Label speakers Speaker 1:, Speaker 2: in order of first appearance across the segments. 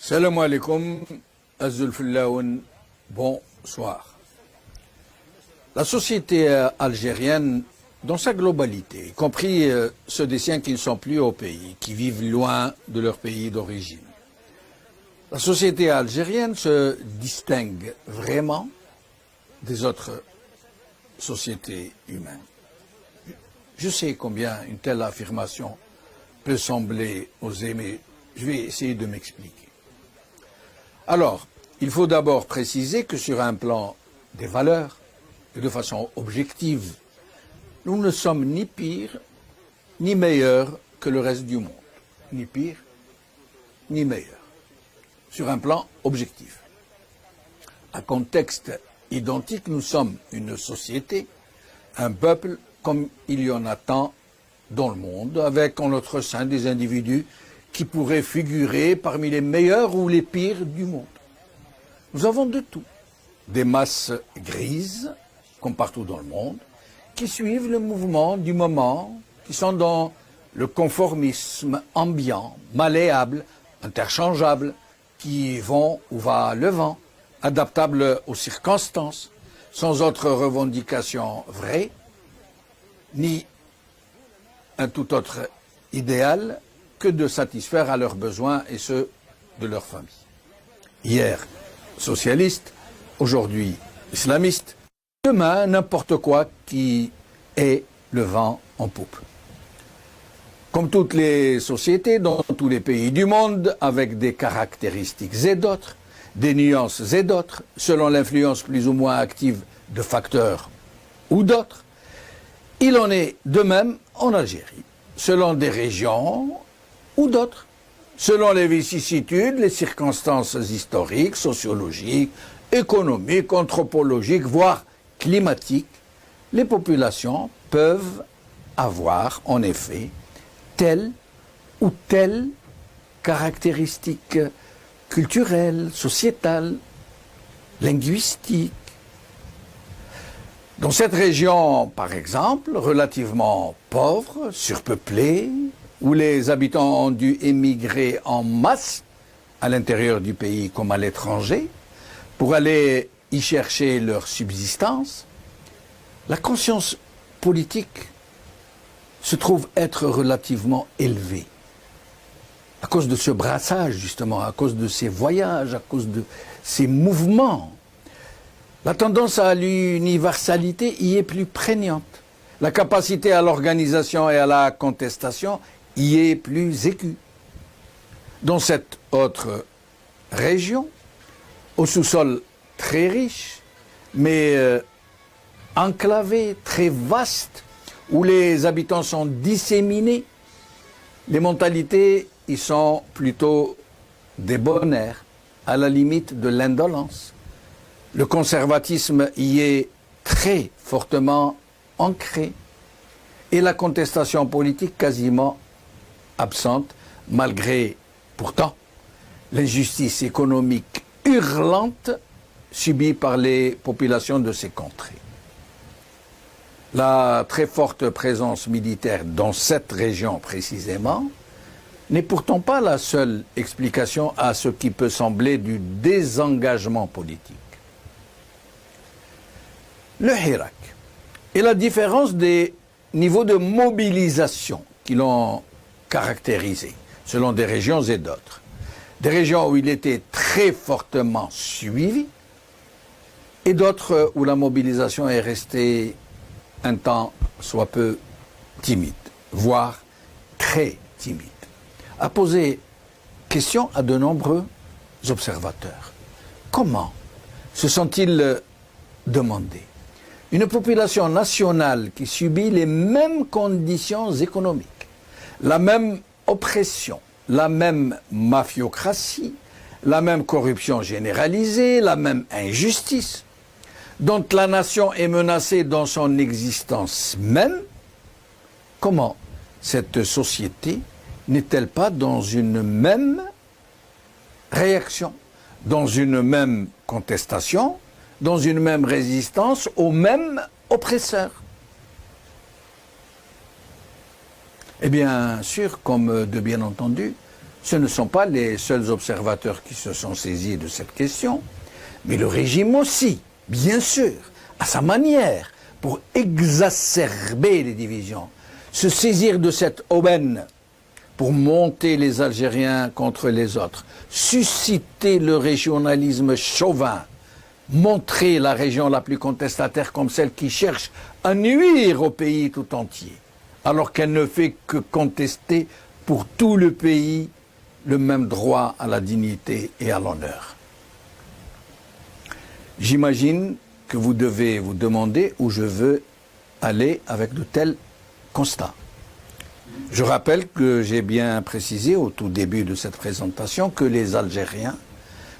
Speaker 1: Salam alaikum, Azulfullaoun, bonsoir. La société algérienne, dans sa globalité, y compris ceux des siens qui ne sont plus au pays, qui vivent loin de leur pays d'origine, la société algérienne se distingue vraiment des autres sociétés humaines. Je sais combien une telle affirmation peut sembler osée, mais je vais essayer de m'expliquer. Alors, il faut d'abord préciser que sur un plan des valeurs, et de façon objective, nous ne sommes ni pires ni meilleurs que le reste du monde. Ni pire, ni meilleur. Sur un plan objectif. À contexte identique, nous sommes une société, un peuple comme il y en a tant dans le monde, avec en notre sein des individus qui pourraient figurer parmi les meilleurs ou les pires du monde. Nous avons de tout. Des masses grises, comme partout dans le monde, qui suivent le mouvement du moment, qui sont dans le conformisme ambiant, malléable, interchangeable, qui vont où va le vent, adaptables aux circonstances, sans autre revendication vraie, ni un tout autre idéal que de satisfaire à leurs besoins et ceux de leur famille. Hier, socialiste, aujourd'hui islamiste, demain n'importe quoi qui ait le vent en poupe. Comme toutes les sociétés dans tous les pays du monde, avec des caractéristiques et d'autres, des nuances et d'autres, selon l'influence plus ou moins active de facteurs ou d'autres, il en est de même en Algérie, selon des régions ou d'autres, selon les vicissitudes, les circonstances historiques, sociologiques, économiques, anthropologiques, voire climatiques, les populations peuvent avoir en effet telle ou telle caractéristique culturelle, sociétale, linguistique. Dans cette région, par exemple, relativement pauvre, surpeuplée, où les habitants ont dû émigrer en masse, à l'intérieur du pays comme à l'étranger, pour aller y chercher leur subsistance, la conscience politique se trouve être relativement élevée. À cause de ce brassage, justement, à cause de ces voyages, à cause de ces mouvements. La tendance à l'universalité y est plus prégnante. La capacité à l'organisation et à la contestation y est plus aiguë. Dans cette autre région, au sous-sol très riche, mais enclavé, très vaste, où les habitants sont disséminés, les mentalités y sont plutôt débonnaires, à la limite de l'indolence. Le conservatisme y est très fortement ancré et la contestation politique quasiment absente, malgré pourtant l'injustice économique hurlante subie par les populations de ces contrées. La très forte présence militaire dans cette région précisément n'est pourtant pas la seule explication à ce qui peut sembler du désengagement politique. Le Hirak et la différence des niveaux de mobilisation qui l'ont caractérisé, selon des régions et d'autres. Des régions où il était très fortement suivi et d'autres où la mobilisation est restée un temps soit peu timide, voire très timide, a posé question à de nombreux observateurs. Comment se sont-ils demandé une population nationale qui subit les mêmes conditions économiques, la même oppression, la même mafiocratie, la même corruption généralisée, la même injustice, dont la nation est menacée dans son existence même, comment cette société n'est-elle pas dans une même réaction, dans une même contestation, dans une même résistance aux mêmes oppresseurs? Eh bien sûr, comme de bien entendu, Ce ne sont pas les seuls observateurs qui se sont saisis de cette question, mais le régime aussi, bien sûr, à sa manière, pour exacerber les divisions, se saisir de cette aubaine pour monter les Algériens contre les autres, susciter le régionalisme chauvin, montrer la région la plus contestataire comme celle qui cherche à nuire au pays tout entier, alors qu'elle ne fait que contester pour tout le pays le même droit à la dignité et à l'honneur. J'imagine que vous devez vous demander où je veux aller avec de tels constats. Je rappelle que j'ai bien précisé au tout début de cette présentation que les Algériens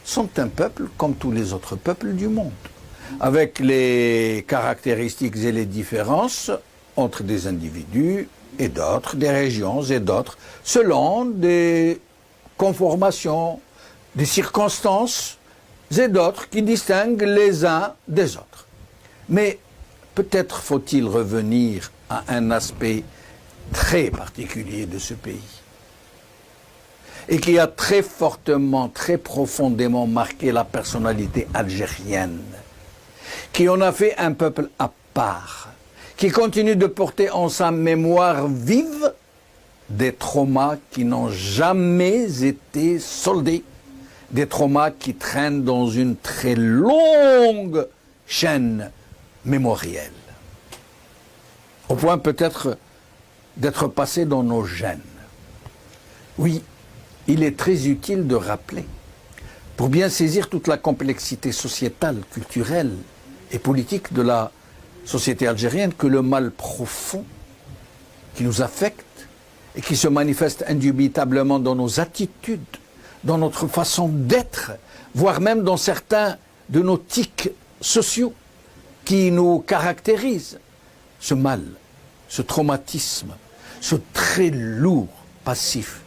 Speaker 1: sont un peuple comme tous les autres peuples du monde, avec les caractéristiques et les différences entre des individus et d'autres, des régions et d'autres, selon des conformations, des circonstances et d'autres qui distinguent les uns des autres. Mais peut-être faut-il revenir à un aspect très particulier de ce pays et qui a très fortement, très profondément marqué la personnalité algérienne, qui en a fait un peuple à part, qui continue de porter en sa mémoire vive des traumas qui n'ont jamais été soldés, des traumas qui traînent dans une très longue chaîne mémorielle, au point peut-être d'être passé dans nos gènes. Oui, il est très utile de rappeler, pour bien saisir toute la complexité sociétale, culturelle et politique de la société algérienne, que le mal profond qui nous affecte et qui se manifeste indubitablement dans nos attitudes, dans notre façon d'être, voire même dans certains de nos tics sociaux qui nous caractérisent, ce mal, ce traumatisme, ce très lourd passif,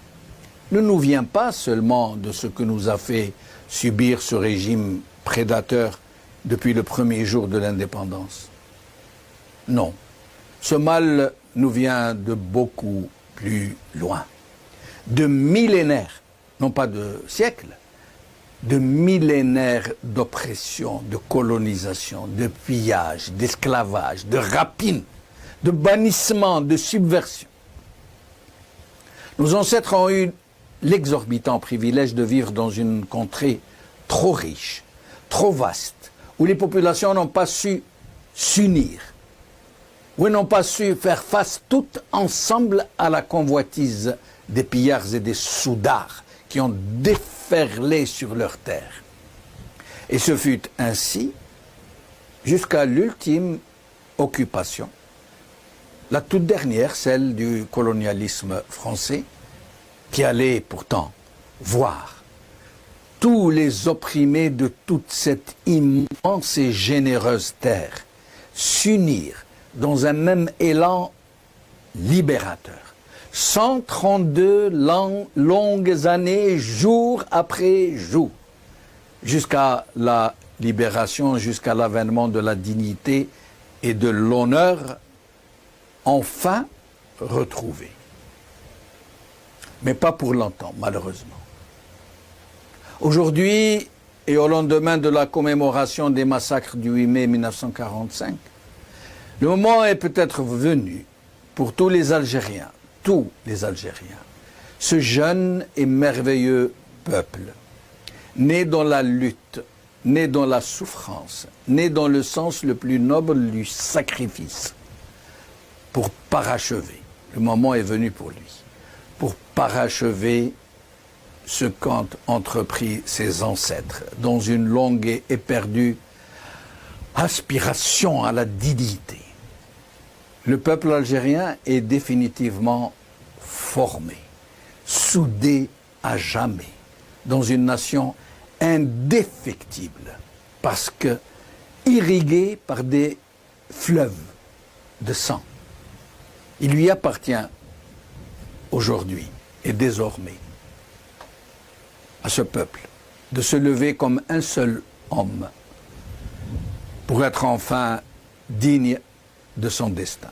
Speaker 1: ne nous vient pas seulement de ce que nous a fait subir ce régime prédateur depuis le premier jour de l'indépendance. Non, ce mal nous vient de beaucoup plus loin, de millénaires, non pas de siècles, de millénaires d'oppression, de colonisation, de pillage, d'esclavage, de rapine, de bannissement, de subversion. Nos ancêtres ont eu l'exorbitant privilège de vivre dans une contrée trop riche, trop vaste, où les populations n'ont pas su s'unir, où elles n'ont pas su faire face toutes ensemble à la convoitise des pillards et des soudards qui ont déferlé sur leurs terres. Et ce fut ainsi jusqu'à l'ultime occupation, la toute dernière, celle du colonialisme français, qui allait pourtant voir tous les opprimés de toute cette immense et généreuse terre s'unir dans un même élan libérateur. 132 longues années, jour après jour, jusqu'à la libération, jusqu'à l'avènement de la dignité et de l'honneur enfin retrouvés. Mais pas pour longtemps, malheureusement. Aujourd'hui, et au lendemain de la commémoration des massacres du 8 mai 1945, le moment est peut-être venu pour tous les Algériens, ce jeune et merveilleux peuple, né dans la lutte, né dans la souffrance, né dans le sens le plus noble du sacrifice, pour parachever, le moment est venu pour lui, pour parachever ce qu'ont entrepris ses ancêtres dans une longue et éperdue aspiration à la dignité. Le peuple algérien est définitivement formé, soudé à jamais, dans une nation indéfectible, parce que irriguée par des fleuves de sang. Il lui appartient aujourd'hui et désormais à ce peuple de se lever comme un seul homme pour être enfin digne de son destin.